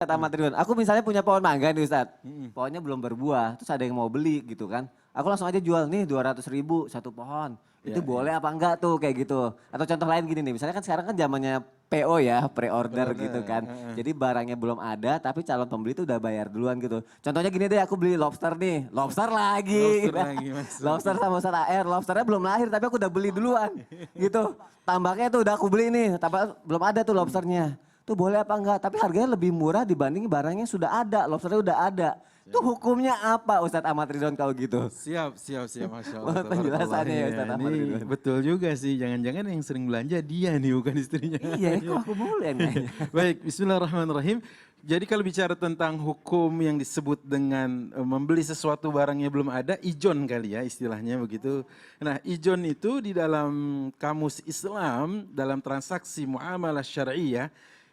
Kata Ahmad Ridwan, aku misalnya punya pohon mangga nih Ustadz. Pohonnya belum berbuah, terus ada yang mau beli gitu kan. Aku langsung aja jual nih 200.000 satu pohon. Itu Ya, boleh ya. apa enggak tuh kayak gitu. Atau contoh lain gini nih, misalnya kan sekarang kan zamannya PO ya, pre-order gitu Order. kan. Jadi barangnya belum ada tapi calon pembeli tuh udah bayar duluan gitu. Contohnya gini deh, aku beli lobster nih, lobster lagi. Lobster lagi masuk. Lobster sama Ustadz AR, lobsternya belum lahir tapi aku udah beli duluan gitu. Tambaknya tuh udah aku beli nih, tapi belum ada tuh lobsternya. Tuh boleh apa enggak, tapi harganya lebih murah dibanding barangnya sudah ada, lobsternya udah ada. Itu hukumnya apa Ustadz Ahmad Ridwan kalau gitu? Siap, siap, siap. Masya Allah. Mohon Tabarakallah. penjelasannya ya Ya, Ustadz Ahmad ini Ridwan. betul juga sih. Jangan-jangan yang sering belanja dia nih, bukan istrinya. Iya, kok aku boleh kayaknya. Baik, bismillahirrahmanirrahim. Jadi kalau bicara tentang hukum yang disebut dengan membeli sesuatu barang yang belum ada, ijon kali ya istilahnya begitu. Nah, ijon itu di dalam kamus Islam, dalam transaksi muamalah syariah,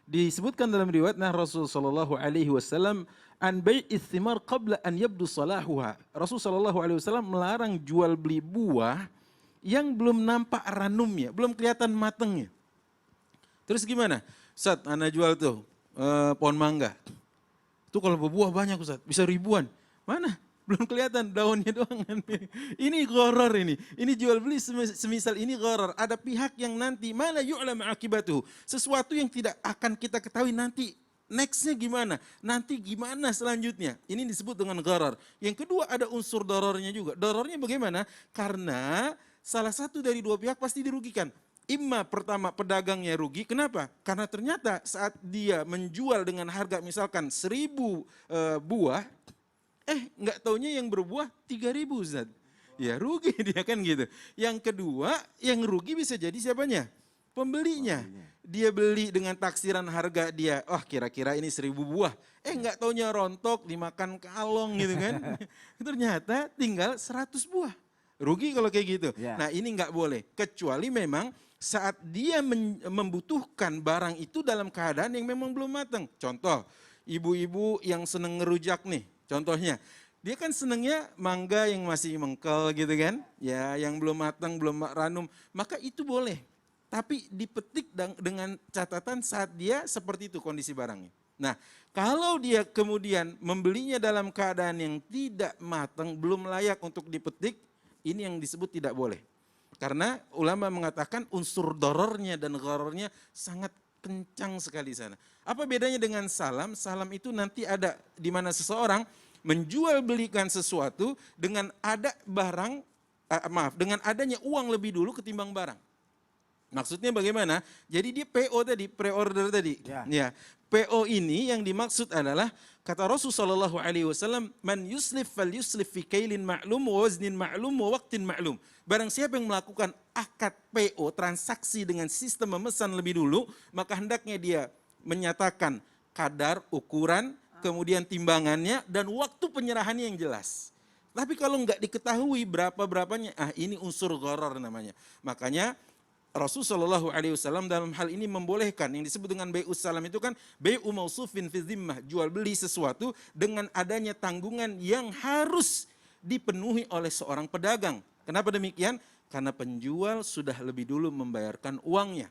disebutkan dalam riwayat Rasul sallallahu alaihi wasallam an bai'its thimar qabla an yabdu salahuha. Rasul sallallahu alaihi wasallam melarang jual beli buah yang belum nampak ranumnya, belum kelihatan matangnya. Terus gimana? Ustaz, ana jual tuh pohon mangga. Itu kalau berbuah banyak Ustaz, bisa ribuan. Mana? Belum kelihatan daunnya doang. Ini gharar ini. Ini jual beli semisal ini gharar. Ada pihak yang nanti mana yu'lam akibatuh. Sesuatu yang tidak akan kita ketahui nanti nextnya gimana. Nanti gimana selanjutnya. Ini disebut dengan gharar. Yang kedua ada unsur dorornya juga. Dorornya bagaimana? Karena salah satu dari dua pihak pasti dirugikan. Imma pertama pedagangnya rugi, kenapa? Karena ternyata saat dia menjual dengan harga misalkan 1.000 buah, nggak taunya yang berbuah 3.000 Ustaz. Ya rugi dia kan gitu. Yang kedua yang rugi bisa jadi siapanya? Pembelinya. Dia beli dengan taksiran harga dia, kira-kira ini 1.000 buah. Nggak taunya rontok, dimakan kalong gitu kan. Ternyata tinggal 100 buah. Rugi kalau kayak gitu. Ya. Nah ini nggak boleh. Kecuali memang saat dia membutuhkan barang itu dalam keadaan yang memang belum matang. Contoh, ibu-ibu yang seneng ngerujak nih, contohnya. Dia kan senengnya mangga yang masih mengkel gitu kan. Ya yang belum matang, belum ranum. Maka itu boleh. Tapi dipetik dengan catatan saat dia seperti itu kondisi barangnya. Nah kalau dia kemudian membelinya dalam keadaan yang tidak matang, belum layak untuk dipetik, ini yang disebut tidak boleh. Karena ulama mengatakan unsur dorornya dan gharornya sangat kencang sekali sana. Apa bedanya dengan salam? Salam itu nanti ada di mana seseorang menjual belikan sesuatu dengan ada barang, dengan adanya uang lebih dulu ketimbang barang. Maksudnya bagaimana? Jadi dia PO tadi, pre-order tadi. Ya. PO ini yang dimaksud adalah kata Rasulullah SAW, man yuslif fal yuslif fi kailin ma'lum wa waznin ma'lum wa waqtin ma'lum. Barang siapa yang melakukan akad PO, transaksi dengan sistem memesan lebih dulu, maka hendaknya dia menyatakan kadar, ukuran, kemudian timbangannya, dan waktu penyerahannya yang jelas. Tapi kalau nggak diketahui berapa-berapanya, ini unsur gharar namanya. Makanya Rasulullah SAW dalam hal ini membolehkan yang disebut dengan bai'us salam itu kan bai'u mausufin fi zimmah, jual beli sesuatu dengan adanya tanggungan yang harus dipenuhi oleh seorang pedagang. Kenapa demikian? Karena penjual sudah lebih dulu membayarkan uangnya.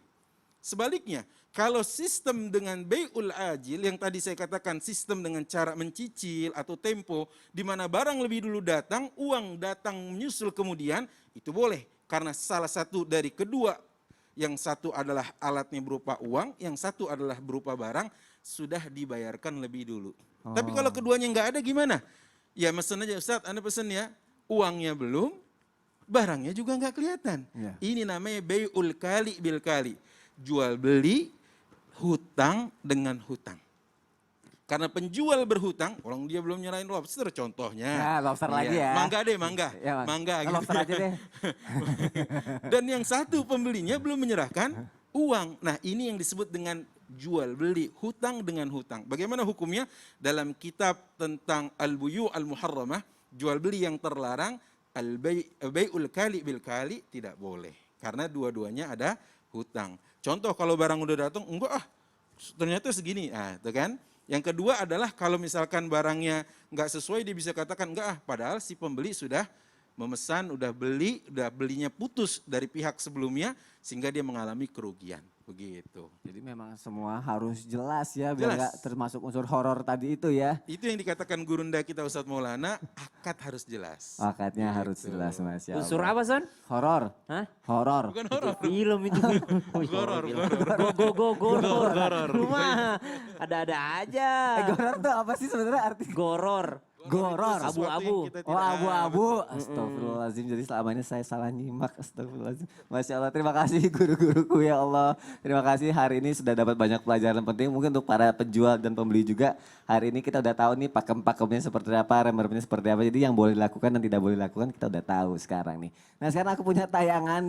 Sebaliknya, kalau sistem dengan bai'ul ajil yang tadi saya katakan sistem dengan cara mencicil atau tempo di mana barang lebih dulu datang, uang datang menyusul kemudian, itu boleh. Karena salah satu dari kedua, yang satu adalah alatnya berupa uang, yang satu adalah berupa barang, sudah dibayarkan lebih dulu. Tapi kalau keduanya nggak ada gimana? Ya mesen aja, Ustaz, Anda pesen ya, uangnya belum, barangnya juga nggak kelihatan. Ya. Ini namanya bai'ul kali bil kali. Jual beli hutang dengan hutang. Karena penjual berhutang, orang dia belum nyerahin lobster contohnya. Ya, lobster lagi ya. Mangga deh, mangga. Ya, mangga gitu. lobster aja deh. Dan yang satu pembelinya belum menyerahkan uang. Nah ini yang disebut dengan jual beli hutang dengan hutang. Bagaimana hukumnya? Dalam kitab tentang al-buyu' al-muharramah, jual beli yang terlarang, al-bai'ul kali bil kali tidak boleh. Karena dua-duanya ada hutang. Contoh kalau barang udah datang, enggak ternyata segini. Itu kan. Yang kedua adalah kalau misalkan barangnya nggak sesuai, dia bisa katakan enggak padahal si pembeli sudah memesan, udah beli, udah belinya putus dari pihak sebelumnya sehingga dia mengalami kerugian. begitu. Jadi memang semua harus jelas ya biar Jelas. nggak termasuk unsur horor tadi itu ya. Itu yang dikatakan gurunda kita Ustadz Maulana, akad harus jelas. Akadnya Gitu. harus jelas Mas ya. Unsur Allah. apa Son? Horor. Hah? Horor. Bukan Itu horor. film itu. Goror, Goror. Rumah ada-ada aja. Goror tuh apa sih sebenarnya arti? Goror. Goror. Abu-abu. Oh abu-abu. Astagfirullahaladzim. Jadi selama ini saya salah nyimak. Astagfirullahaladzim. Masya Allah. Terima kasih guru-guruku ya Allah. Terima kasih hari ini sudah dapat banyak pelajaran penting. Mungkin untuk para penjual dan pembeli juga. Hari ini kita udah tahu nih pakem-pakemnya seperti apa, rem-remnya seperti apa. Jadi yang boleh dilakukan dan tidak boleh dilakukan kita udah tahu sekarang nih. Nah sekarang aku punya tayangan.